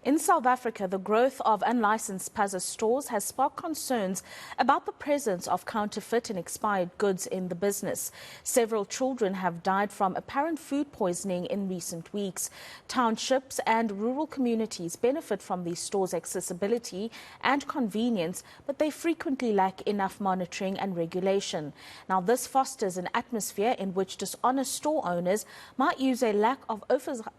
In South Africa, the growth of unlicensed spaza stores has sparked concerns about the presence of counterfeit and expired goods in the business. Several children have died from apparent food poisoning in recent weeks. Townships and rural communities benefit from these stores' accessibility and convenience, but they frequently lack enough monitoring and regulation. Now, this fosters an atmosphere in which dishonest store owners might use a lack of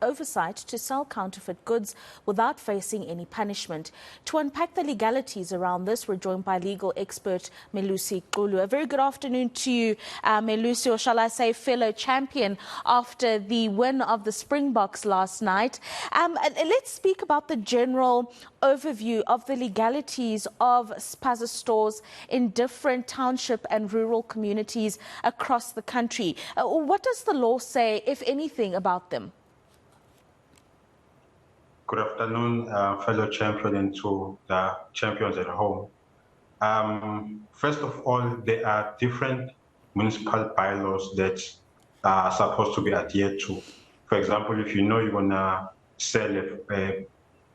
oversight to sell counterfeit goods without facing any punishment. To unpack the legalities around this, we're joined by legal expert Melusi Xulu. A very good afternoon to you, Melusi, or shall I say fellow champion after the win of the Springboks last night. Let's speak about the general overview of the legalities of spaza stores in different township and rural communities across the country. What does the law say, if anything, about them? Good afternoon, fellow champion, and to the champions at home. First of all, there are different municipal bylaws that are supposed to be adhered to. For example, if you know you're going to sell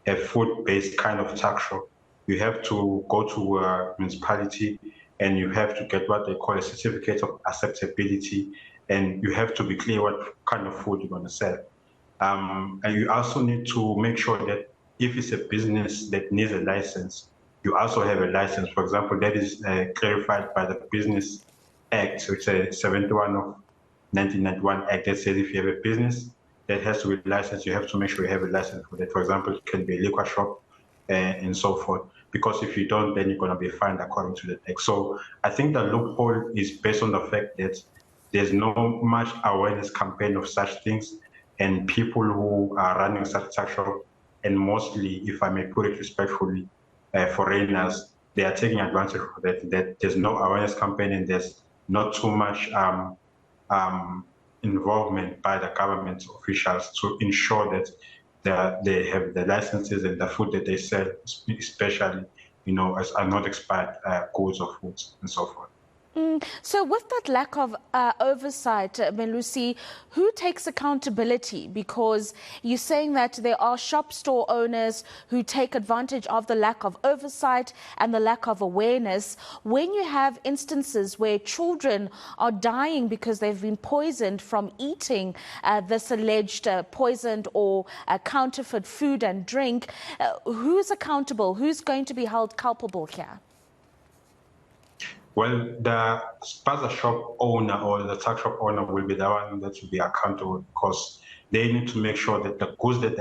a food-based kind of tax shop, you have to go to a municipality and you have to get what they call a certificate of acceptability, and you have to be clear what kind of food you're going to sell. And you also need to make sure that if it's a business that needs a license, you also have a license. For example, that is clarified by the Business Act, which is 71 of 1991 Act that says if you have a business that has to be licensed, you have to make sure you have a license for that. For example, it can be a liquor shop and so forth. Because if you don't, then you're going to be fined according to the Act. So I think the loophole is based on the fact that there's no much awareness campaign of such things. And people who are running such tax shop, and mostly, if I may put it respectfully, foreigners, they are taking advantage of that there's no awareness campaign and there's not too much involvement by the government officials to ensure that they have the licenses and the food that they sell, especially, are not expired goods or foods and so forth. So with that lack of oversight, Melusi, who takes accountability? Because you're saying that there are shop store owners who take advantage of the lack of oversight and the lack of awareness. When you have instances where children are dying because they've been poisoned from eating this alleged poisoned or counterfeit food and drink, who's accountable? Who's going to be held culpable here? Well, the spaza shop owner or the tax shop owner will be the one that will be accountable, because they need to make sure that the goods that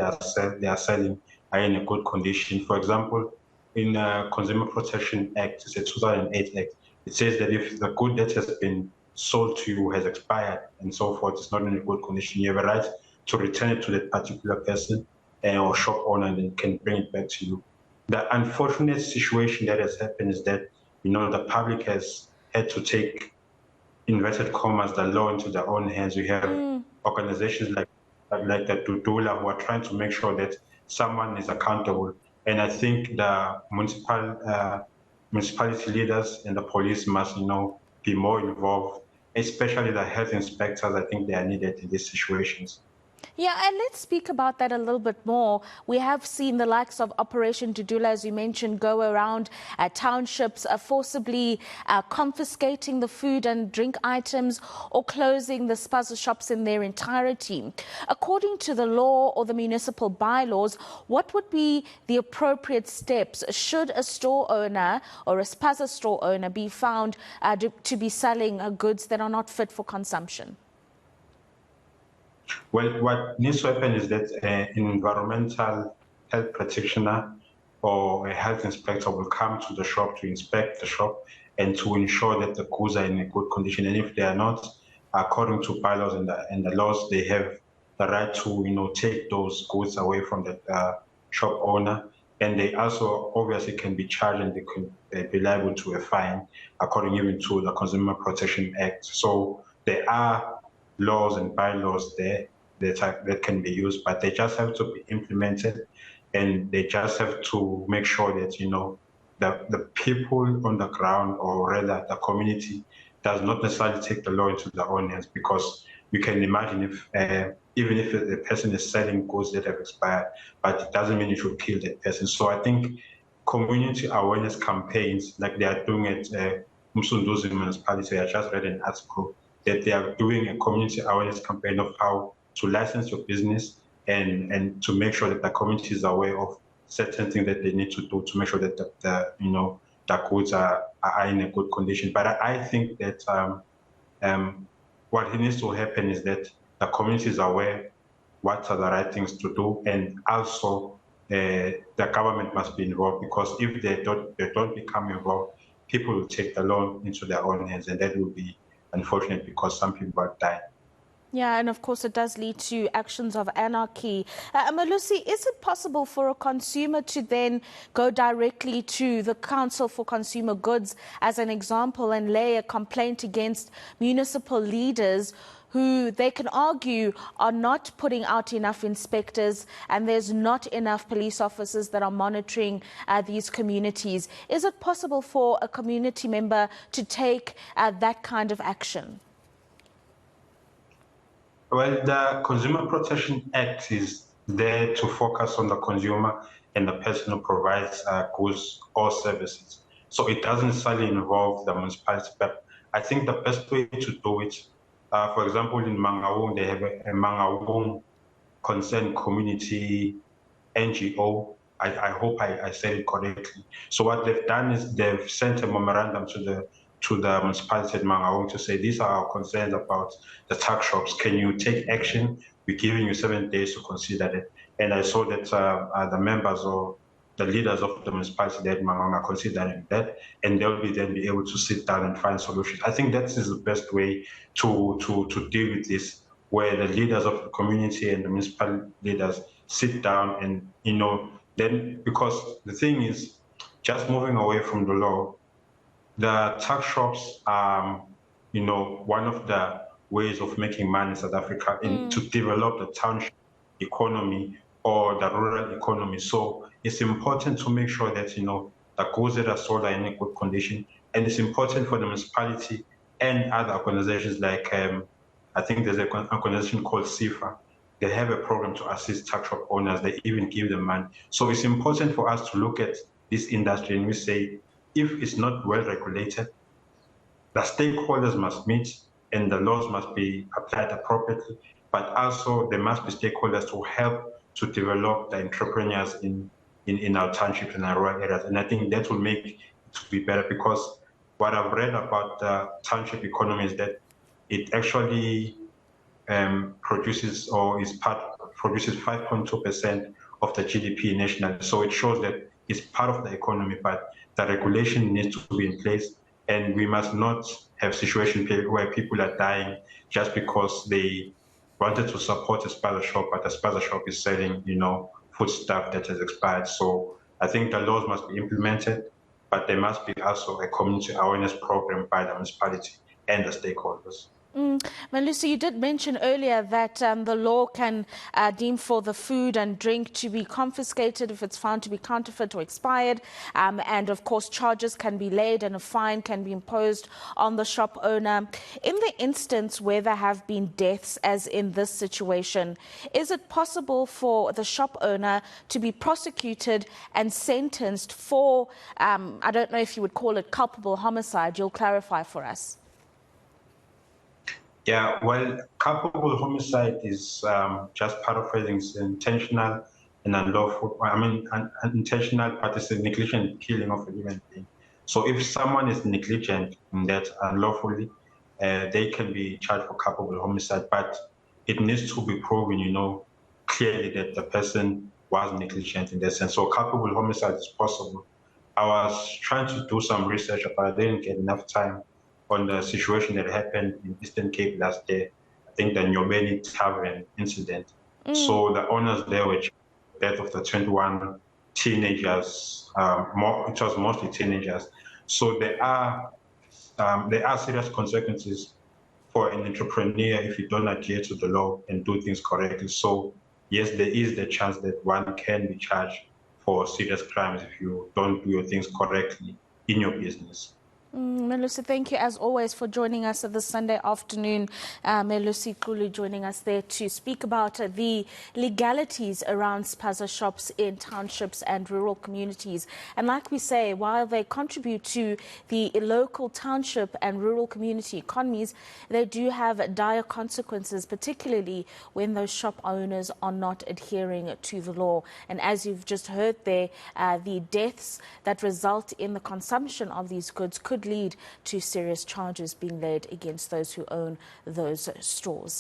they are selling are in a good condition. For example, in the Consumer Protection Act, it's a 2008 Act, it says that if the good that has been sold to you has expired and so forth, it's not in a good condition, you have a right to return it to that particular person or shop owner, and then can bring it back to you. The unfortunate situation that has happened is that the public has had to take, inverted commas, the law into their own hands. We have organizations like the Dudula who are trying to make sure that someone is accountable. And I think the municipality leaders and the police must, be more involved, especially the health inspectors. I think they are needed in these situations. Yeah, and let's speak about that a little bit more. We have seen the likes of Operation Dudula, as you mentioned, go around townships, forcibly confiscating the food and drink items or closing the spaza shops in their entirety. According to the law or the municipal bylaws, what would be the appropriate steps should a store owner or a spaza store owner be found to be selling goods that are not fit for consumption? Well, what needs to happen is that an environmental health practitioner or a health inspector will come to the shop to inspect the shop and to ensure that the goods are in a good condition. And if they are not, according to bylaws and the laws, they have the right to, take those goods away from the shop owner. And they also obviously can be charged and they can be liable to a fine, according even to the Consumer Protection Act. So there are laws and bylaws there that can be used, but they just have to be implemented, and they just have to make sure that the people on the ground, or rather the community, does not necessarily take the law into their own hands, because you can imagine if even if the person is selling goods that have expired, but it doesn't mean you should kill that person. So I think community awareness campaigns like they are doing at Msunduzi municipality, I just read an article that they are doing a community awareness campaign of how to license your business and to make sure that the community is aware of certain things that they need to do to make sure that the goods are in a good condition. But I think that what needs to happen is that the community is aware what are the right things to do, and also the government must be involved, because if they don't become involved, people will take the law into their own hands, and that will be unfortunate because some people are dying. Yeah, and of course it does lead to actions of anarchy. Melusi, is it possible for a consumer to then go directly to the Council for Consumer Goods, as an example, and lay a complaint against municipal leaders who they can argue are not putting out enough inspectors and there's not enough police officers that are monitoring these communities? Is it possible for a community member to take that kind of action? Well, the Consumer Protection Act is there to focus on the consumer and the person who provides goods or services. So it doesn't necessarily involve the municipality, but I think the best way to do it, for example, in Mangaung, they have a Mangaung Concerned Community NGO. I hope I said it correctly. So what they've done is they've sent a memorandum to the municipality of Mangaung to say, these are our concerns about the tuck shops. Can you take action? We're giving you 7 days to consider it. And I saw that the members or the leaders of the municipality that Mangaung are considering that, and they'll then be able to sit down and find solutions. I think that is the best way to deal with this, where the leaders of the community and the municipal leaders sit down and, then, because the thing is, just moving away from the law, the tuck shops are, one of the ways of making money in South Africa to develop the township economy or the rural economy. So it's important to make sure that, the goods that are sold are in a good condition. And it's important for the municipality and other organizations like, I think there's an organization called CIFA. They have a program to assist tuck shop owners. They even give them money. So it's important for us to look at this industry and we say, if it's not well regulated, the stakeholders must meet and the laws must be applied appropriately, but also there must be stakeholders to help to develop the entrepreneurs in our townships and our rural areas. And I think that will make it to be better, because what I've read about the township economy is that it actually produces 5.2% of the GDP nationally. So it shows that it's part of the economy, but the regulation needs to be in place. And we must not have situations where people are dying just because they wanted to support a spaza shop, but the spaza shop is selling, food stuff that has expired. So I think the laws must be implemented, but there must be also a community awareness program by the municipality and the stakeholders. Melusi, you did mention earlier that the law can deem for the food and drink to be confiscated if it's found to be counterfeit or expired. And of course, charges can be laid and a fine can be imposed on the shop owner. In the instance where there have been deaths, as in this situation, is it possible for the shop owner to be prosecuted and sentenced for, I don't know if you would call it culpable homicide? You'll clarify for us. Yeah, well, culpable homicide is just paraphrasing, it's intentional and unlawful. Intentional, but it's a negligent killing of a human being. So if someone is negligent in that unlawfully, they can be charged for culpable homicide, but it needs to be proven, clearly that the person was negligent in that sense. So culpable homicide is possible. I was trying to do some research, but I didn't get enough time on the situation that happened in Eastern Cape last year. I think the Nyobeni Tavern incident. So the owners there were charged with the death of the 21 teenagers. It was mostly teenagers. So there are serious consequences for an entrepreneur if you don't adhere to the law and do things correctly. So yes, there is the chance that one can be charged for serious crimes if you don't do your things correctly in your business. Melusi, thank you as always for joining us this Sunday afternoon. Melusi Xulu joining us there to speak about the legalities around spaza shops in townships and rural communities. And like we say, while they contribute to the local township and rural community economies, they do have dire consequences, particularly when those shop owners are not adhering to the law. And as you've just heard there, the deaths that result in the consumption of these goods could lead to serious charges being laid against those who own those stores.